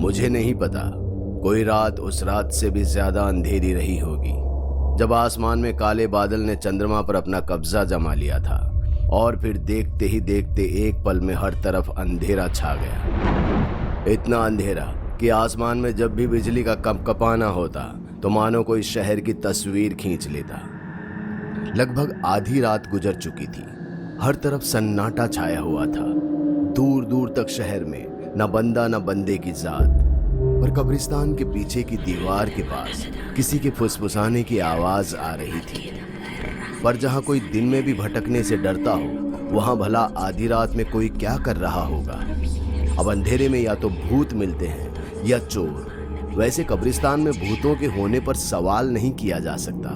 मुझे नहीं पता, कोई रात उस रात से भी ज्यादा अंधेरी रही होगी जब आसमान में काले बादल ने चंद्रमा पर अपना कब्जा जमा लिया था और फिर देखते ही देखते एक पल में हर तरफ अंधेरा छा गया। इतना अंधेरा कि आसमान में जब भी बिजली का कंपकपाना होता तो मानो कोई शहर की तस्वीर खींच लेता। लगभग आधी रात गुजर चुकी थी, हर तरफ सन्नाटा छाया हुआ था। दूर दूर तक शहर में न बंदा न बंदे की जात, पर कब्रिस्तान के पीछे की दीवार के पास किसी के फुसफुसाने की आवाज आ रही थी। पर जहां कोई दिन में भी भटकने से डरता हो, वहां भला आधी रात में कोई क्या कर रहा होगा। अब अंधेरे में या तो भूत मिलते हैं या चोर। वैसे कब्रिस्तान में भूतों के होने पर सवाल नहीं किया जा सकता,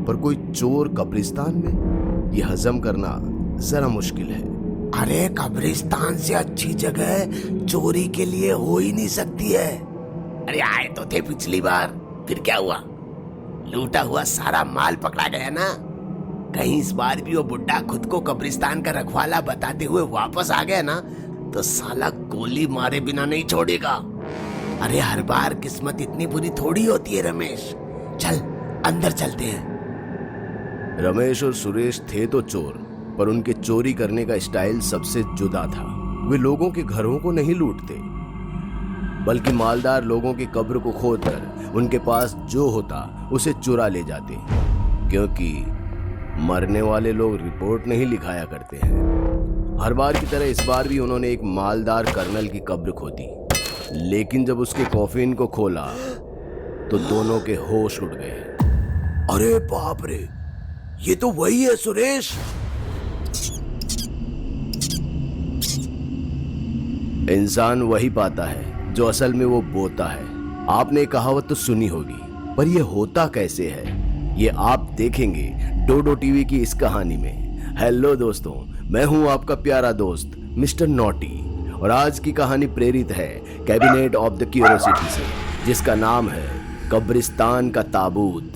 पर कोई चोर कब्रिस्तान में, यह हजम करना जरा मुश्किल है। अरे कब्रिस्तान से अच्छी जगह चोरी के लिए हो ही नहीं सकती है। अरे आए तो थे पिछली बार, फिर क्या हुआ? लूटा हुआ सारा माल पकड़ा गया ना। कहीं इस बार भी वो बुड्ढा खुद को कब्रिस्तान का रखवाला बताते हुए वापस आ गया ना तो साला गोली मारे बिना नहीं छोड़ेगा। अरे हर बार किस्मत इतनी बुरी थोड़ी होती है रमेश। चल अंदर चलते हैं। रमेश और सुरेश थे तो चोर, पर उनके चोरी करने का स्टाइल सबसे जुदा था। वे लोगों के घरों को नहीं लूटते, बल्कि मालदार लोगों की कब्र को खोदकर उनके पास जो होता उसे चुरा ले जाते, क्योंकि मरने वाले लोग रिपोर्ट नहीं लिखाया करते हैं। हर बार की तरह इस बार भी उन्होंने एक मालदार कर्नल की कब्र खोदी, लेकिन जब उसके कॉफिन को खोला तो दोनों के होश उड़ गए। अरे बाप रे, ये तो वही है सुरेश। इंसान वही पाता है जो असल में वो बोता है। आपने कहावत तो सुनी होगी, पर यह होता कैसे है ये आप देखेंगे डोडो टीवी की इस कहानी में। हेलो दोस्तों, मैं हूं आपका प्यारा दोस्त मिस्टर नॉटी, और आज की कहानी प्रेरित है कैबिनेट ऑफ द क्यूरियोसिटी से, जिसका नाम है कब्रिस्तान का ताबूत।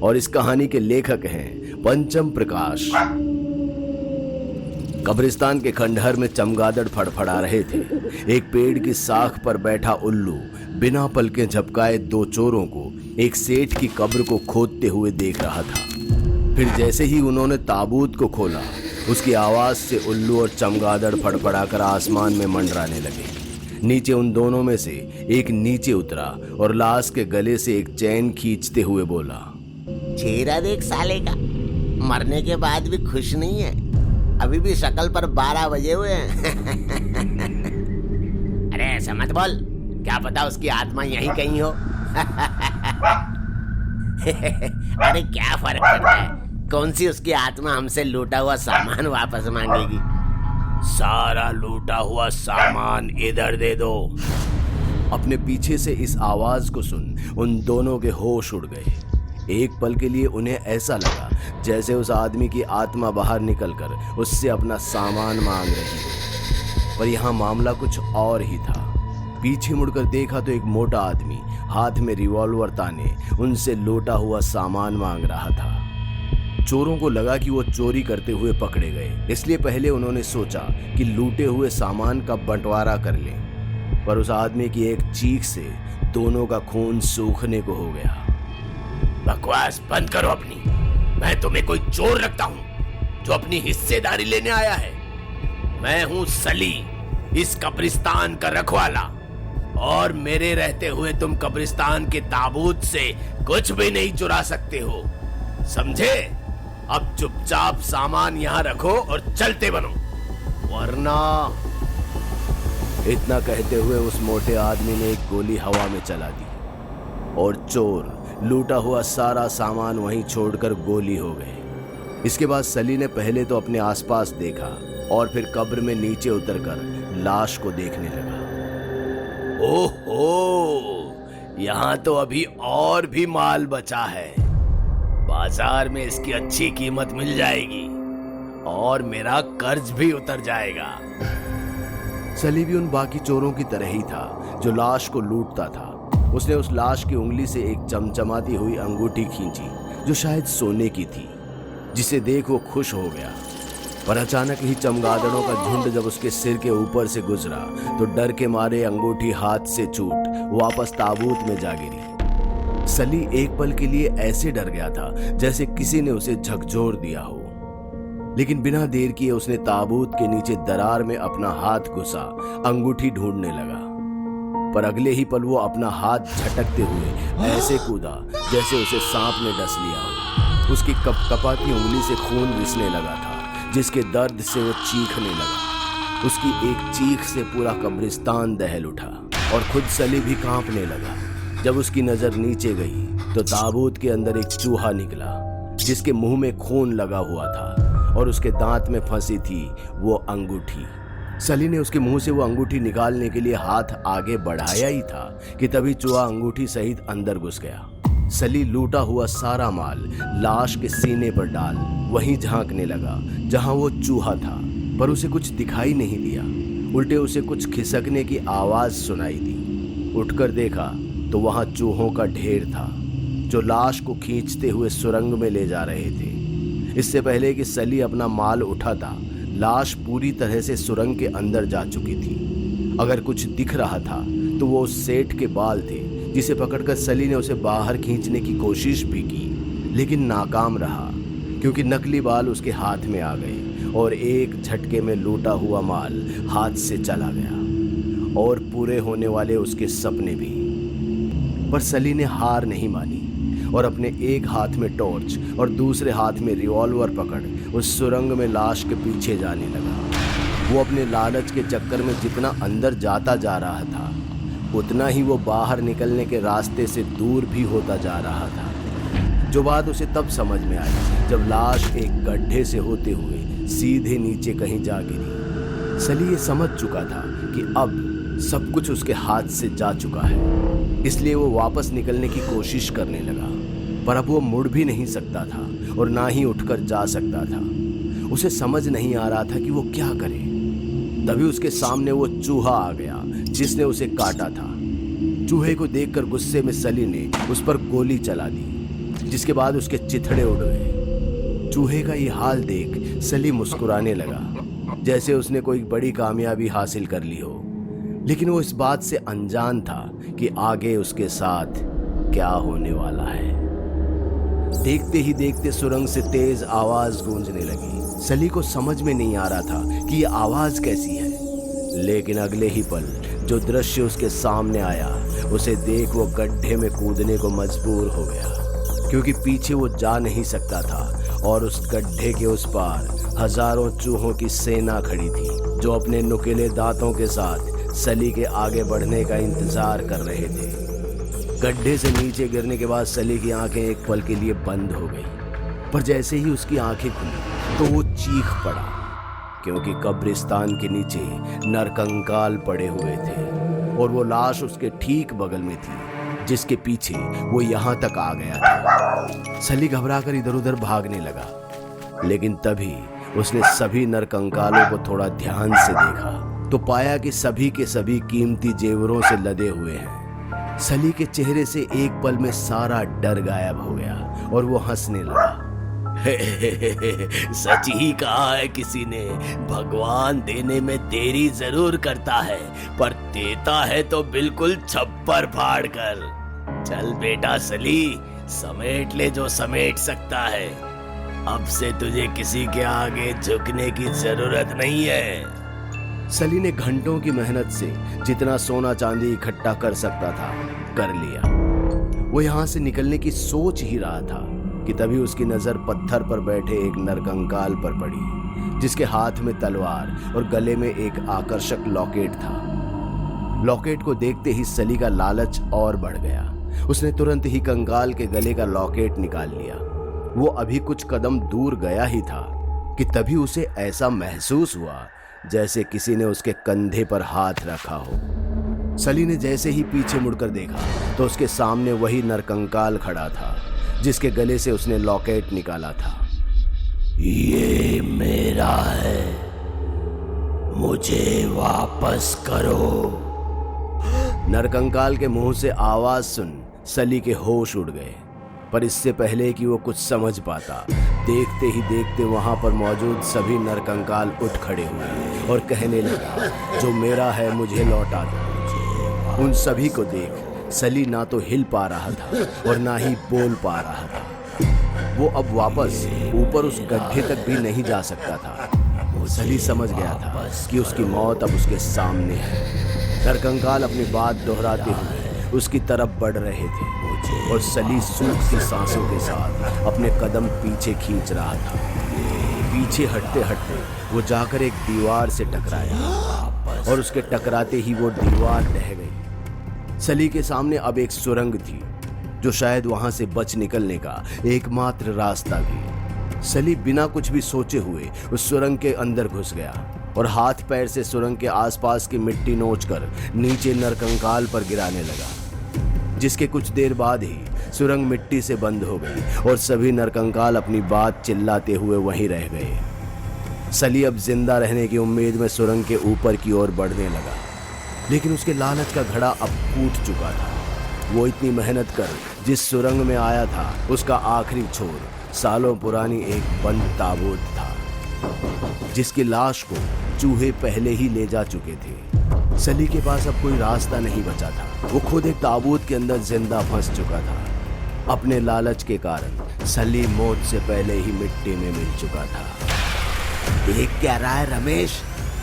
और इस कहानी के लेखक हैं पंचम प्रकाश। कब्रिस्तान के खंडहर में चमगादड़ फड़फड़ा रहे थे। एक पेड़ की साख पर बैठा उल्लू बिना पलके झपकाए दो चोरों को एक सेठ की कब्र को खोदते हुए देख रहा था। फिर जैसे ही उन्होंने ताबूत को खोला, उसकी आवाज से उल्लू और चमगादड़ फड़फड़ाकर आसमान में मंडराने लगे। नीचे उन दोनों में से एक नीचे उतरा और लाश के गले से एक चैन खींचते हुए बोला, चेहरा देख साले का, मरने के बाद भी खुश नहीं है। अभी भी शक्ल पर 12 बजे हुए हैं। अरे ऐसा मत बोल, क्या पता उसकी आत्मा यहीं कहीं हो। अरे क्या फर्क पड़ता है, कौन सी उसकी आत्मा हमसे लूटा हुआ सामान वापस मांगेगी। सारा लूटा हुआ सामान इधर दे दो। अपने पीछे से इस आवाज को सुन उन दोनों के होश उड़ गए। एक पल के लिए उन्हें ऐसा लगा जैसे उस आदमी की आत्मा बाहर निकलकर उससे अपना सामान मांग रही हो, पर यहाँ मामला कुछ और ही था। पीछे मुड़कर देखा तो एक मोटा आदमी हाथ में रिवॉल्वर ताने उनसे लूटा हुआ सामान मांग रहा था। चोरों को लगा कि वो चोरी करते हुए पकड़े गए, इसलिए पहले उन्होंने सोचा कि लूटे हुए सामान का बंटवारा कर लें, पर उस आदमी की एक चीख से दोनों का खून सूखने को हो गया। बकवास बंद करो अपनी। मैं तुम्हें कोई चोर लगता हूं जो अपनी हिस्सेदारी लेने आया है? मैं हूं सली, इस कब्रिस्तान का रखवाला, और मेरे रहते हुए तुम कब्रिस्तान के ताबूत से कुछ भी नहीं चुरा सकते हो, समझे? अब चुपचाप सामान यहाँ रखो और चलते बनो, वरना। इतना कहते हुए उस मोटे आदमी ने एक गोली हवा में चला दी और चोर लूटा हुआ सारा सामान वहीं छोड़कर गोली हो गए। इसके बाद सली ने पहले तो अपने आसपास देखा और फिर कब्र में नीचे उतरकर लाश को देखने लगा। ओहो, यहाँ तो अभी और भी माल बचा है। बाजार में इसकी अच्छी कीमत मिल जाएगी और मेरा कर्ज भी उतर जाएगा। सली भी उन बाकी चोरों की तरह ही था जो लाश को लूटता था। उसने उस लाश की उंगली से एक चमचमाती हुई अंगूठी खींची जो शायद सोने की थी, जिसे देख वो खुश हो गया। पर अचानक ही चमगादड़ों का झुंड जब उसके सिर के ऊपर से गुजरा तो डर के मारे अंगूठी हाथ से छूट वापस ताबूत में जा गिरी। सली एक पल के लिए ऐसे डर गया था जैसे किसी ने उसे झकझोर दिया हो, लेकिन बिना देर किए उसने ताबूत के नीचे दरार में अपना हाथ घुसा अंगूठी ढूंढने लगा। पर अगले ही पल वो अपना हाथ झटकते हुए ऐसे कूदा जैसे उसे सांप ने डस लिया हो। उसकी कपकपाती उंगली से खून रिसने लगा था, जिसके दर्द से वो चीखने लगा। उसकी एक चीख से पूरा कब्रिस्तान दहल उठा और खुद सली भी कांपने लगा। जब उसकी नजर नीचे गई तो ताबूत के अंदर एक चूहा निकला, जिसके मुंह में खून लगा हुआ था और उसके दांत में फंसी थी वो अंगूठी। सली ने उसके मुंह से वो अंगूठी निकालने के लिए हाथ आगे बढ़ाया ही था कि तभी चूहा अंगूठी सहित अंदर घुस गया। सली लूटा हुआ सारा माल लाश के सीने पर डाल वहीं झांकने लगा जहां वो चूहा था, पर उसे कुछ दिखाई नहीं दिया। उल्टे उसे कुछ खिसकने की आवाज सुनाई दी। उठकर देखा तो वहां चूहों का ढेर था जो लाश को खींचते हुए सुरंग में ले जा रहे थे। इससे पहले कि सली अपना माल उठाता, लाश पूरी तरह से सुरंग के अंदर जा चुकी थी। अगर कुछ दिख रहा था तो वो उस सेठ के बाल थे, जिसे पकड़कर सली ने उसे बाहर खींचने की कोशिश भी की, लेकिन नाकाम रहा क्योंकि नकली बाल उसके हाथ में आ गए और एक झटके में लूटा हुआ माल हाथ से चला गया और पूरे होने वाले उसके सपने भी। पर सली ने हार नहीं मानी और अपने एक हाथ में टॉर्च और दूसरे हाथ में रिवॉल्वर पकड़ उस सुरंग में लाश के पीछे जाने लगा। वो अपने लालच के चक्कर में जितना अंदर जाता जा रहा था, उतना ही वो बाहर निकलने के रास्ते से दूर भी होता जा रहा था। जो बात उसे तब समझ में आई जब लाश एक गड्ढे से होते हुए सीधे नीचे कहीं जा गिरी। सली ये समझ चुका था कि अब सब कुछ उसके हाथ से जा चुका है, इसलिए वो वापस निकलने की कोशिश करने लगा। पर अब वो मुड़ भी नहीं सकता था और ना ही उठकर जा सकता था। उसे समझ नहीं आ रहा था कि वो क्या करे। तभी उसके सामने वो चूहा आ गया जिसने उसे काटा था। चूहे को देखकर गुस्से में सली ने उस पर गोली चला दी, जिसके बाद उसके चिथड़े उड़ गए। चूहे का ये हाल देख सली मुस्कुराने लगा, जैसे उसने कोई बड़ी कामयाबी हासिल कर ली हो, लेकिन वो इस बात से अनजान था कि आगे उसके साथ क्या होने वाला है। देखते ही देखते सुरंग से तेज आवाज गूंजने लगी। सली को समझ में नहीं आ रहा था कि ये आवाज कैसी है, लेकिन अगले ही पल जो दृश्य उसके सामने आया उसे देख वो गड्ढे में कूदने को मजबूर हो गया, क्योंकि पीछे वो जा नहीं सकता था और उस गड्ढे के उस पार हजारों चूहों की सेना खड़ी थी जो अपने नुकीले दांतों के साथ सली के आगे बढ़ने का इंतजार कर रहे थे। गड्ढे से नीचे गिरने के बाद सली की आंखें एक पल के लिए बंद हो गई, पर जैसे ही उसकी आंखें खुली तो वो चीख पड़ा, क्योंकि कब्रिस्तान के नीचे नरकंकाल पड़े हुए थे और वो लाश उसके ठीक बगल में थी जिसके पीछे वो यहाँ तक आ गया था। सली घबराकर इधर उधर भागने लगा, लेकिन तभी उसने सभी नरकंकालों को थोड़ा ध्यान से देखा तो पाया कि सभी के सभी कीमती जेवरों से लदे हुए हैं। सली के चेहरे से एक पल में सारा डर गायब हो गया और वो हंसने लगा। सच ही कहा है किसी ने, भगवान देने में देरी जरूर करता है पर देता है तो बिल्कुल छप्पर फाड़ कर। चल बेटा सली, समेट ले जो समेट सकता है। अब से तुझे किसी के आगे झुकने की जरूरत नहीं है। सली ने घंटों की मेहनत से जितना सोना चांदी इकट्ठा कर सकता था कर लिया। वो यहाँ से निकलने की सोच ही रहा था कि तभी उसकी नजर पत्थर पर बैठे एक नरकंकाल पर पड़ी, जिसके हाथ में तलवार और गले में एक आकर्षक लॉकेट था। लॉकेट को देखते ही सली का लालच और बढ़ गया। उसने तुरंत ही कंकाल के गले का लॉकेट निकाल लिया। वो अभी कुछ कदम दूर गया ही था कि तभी उसे ऐसा महसूस हुआ जैसे किसी ने उसके कंधे पर हाथ रखा हो। सली ने जैसे ही पीछे मुड़कर देखा तो उसके सामने वही नरकंकाल खड़ा था जिसके गले से उसने लॉकेट निकाला था। ये मेरा है, मुझे वापस करो। नरकंकाल के मुंह से आवाज सुन सली के होश उड़ गए, पर इससे पहले कि वो कुछ समझ पाता देखते ही देखते वहां पर मौजूद सभी नरकंकाल उठ खड़े हुए और कहने लगा, जो मेरा है मुझे लौटा दो। उन सभी को देख सली ना तो हिल पा रहा था और ना ही बोल पा रहा था। वो अब वापस ऊपर उस गड्ढे तक भी नहीं जा सकता था। सली समझ गया था कि उसकी मौत अब उसके सामने है। नरकंकाल अपनी बात दोहराते हुए उसकी तरफ बढ़ रहे थे और सली सूखती सांसों के साथ अपने कदम पीछे खींच रहा था। पीछे हटते हटते वो जाकर एक दीवार से टकराया और उसके टकराते ही वो दीवार ढह गई। सली के सामने अब एक सुरंग थी जो शायद वहां से बच निकलने का एकमात्र रास्ता थी। सली बिना कुछ भी सोचे हुए उस सुरंग के अंदर घुस गया और हाथ पैर से सुरंग के आसपास की मिट्टी नोचकर नीचे नरकंकाल पर गिराने लगा। जिसके कुछ देर बाद ही सुरंग मिट्टी से बंद हो गई और सभी नरकंकाल अपनी बात चिल्लाते हुए वहीं रह गए। सली अब जिंदा रहने की उम्मीद में सुरंग के ऊपर की ओर बढ़ने लगा, लेकिन उसके लालच का घड़ा अब फूट चुका था। वो इतनी मेहनत कर जिस सुरंग में आया था उसका आखिरी छोर सालों पुरानी एक बंद ताबूत था जिसकी लाश को चूहे पहले ही ले जा चुके थे। सली के पास अब कोई रास्ता नहीं बचा था। वो खुद एक ताबूत के अंदर जिंदा फंस चुका था। अपने लालच के कारण सली मौत से पहले ही मिट्टी में मिल चुका था। देख क्या रहा है रमेश,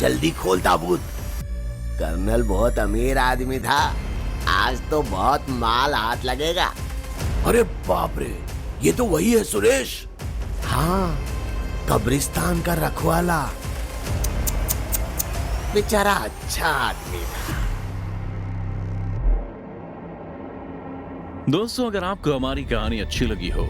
जल्दी खोल ताबूत। कर्नल बहुत अमीर आदमी था, आज तो बहुत माल हाथ लगेगा। अरे बाप रे, ये तो वही है सुरेश। हाँ, कब्रिस्तान का रखवाला। बेचारा अच्छा आदमी था। दोस्तों, अगर आपको हमारी कहानी अच्छी लगी हो